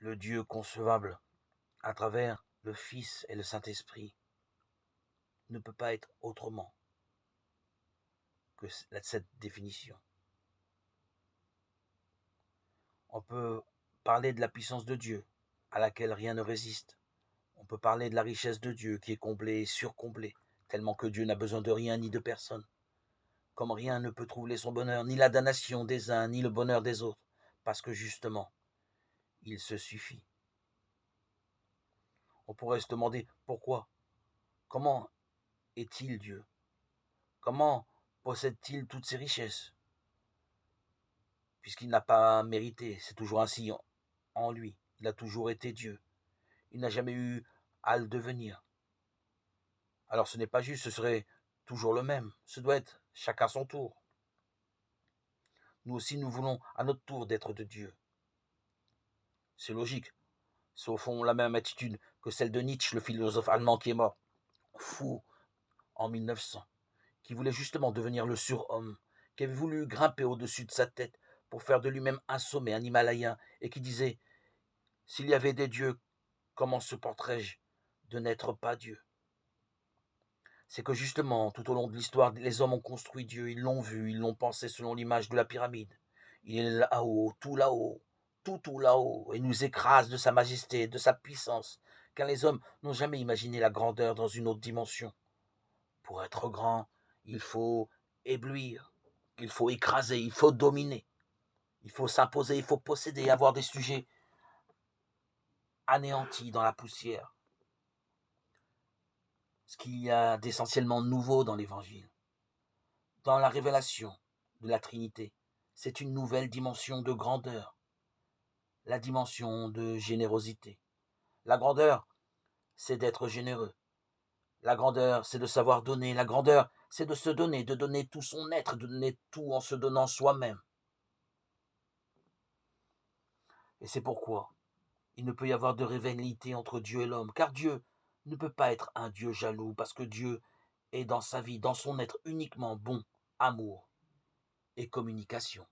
le Dieu concevable à travers le Fils et le Saint-Esprit ne peut pas être autrement que cette définition. On peut parler de la puissance de Dieu, à laquelle rien ne résiste. On peut parler de la richesse de Dieu qui est comblée et surcomblée, tellement que Dieu n'a besoin de rien ni de personne. Comme rien ne peut troubler son bonheur, ni la damnation des uns, ni le bonheur des autres, parce que justement, il se suffit. On pourrait se demander pourquoi, comment est-il Dieu? Comment possède-t-il toutes ces richesses? Puisqu'il n'a pas mérité, c'est toujours ainsi en lui. Il a toujours été Dieu. Il n'a jamais eu à le devenir. Alors ce n'est pas juste, ce serait toujours le même. Ce doit être chacun son tour. Nous aussi, nous voulons à notre tour d'être de Dieu. C'est logique. C'est au fond la même attitude que celle de Nietzsche, le philosophe allemand qui est mort, fou, en 1900, qui voulait justement devenir le surhomme, qui avait voulu grimper au-dessus de sa tête pour faire de lui-même un sommet, un Himalayen, et qui disait « S'il y avait des dieux, comment se porterais-je de n'être pas Dieu ?» C'est que justement, tout au long de l'histoire, les hommes ont construit Dieu, ils l'ont vu, ils l'ont pensé selon l'image de la pyramide. Il est là-haut, tout là-haut, et nous écrase de sa majesté, de sa puissance, car les hommes n'ont jamais imaginé la grandeur dans une autre dimension. Pour être grand, il faut éblouir, il faut écraser, il faut dominer, il faut s'imposer, il faut posséder, avoir des sujets anéantis dans la poussière. Ce qu'il y a d'essentiellement nouveau dans l'Évangile, dans la révélation de la Trinité, c'est une nouvelle dimension de grandeur, la dimension de générosité. La grandeur, c'est d'être généreux. La grandeur, c'est de savoir donner. La grandeur, c'est de se donner, de donner tout son être, de donner tout en se donnant soi-même. Et c'est pourquoi il ne peut y avoir de rivalité entre Dieu et l'homme, car Dieu ne peut pas être un Dieu jaloux, parce que Dieu est dans sa vie, dans son être uniquement bon, amour et communication.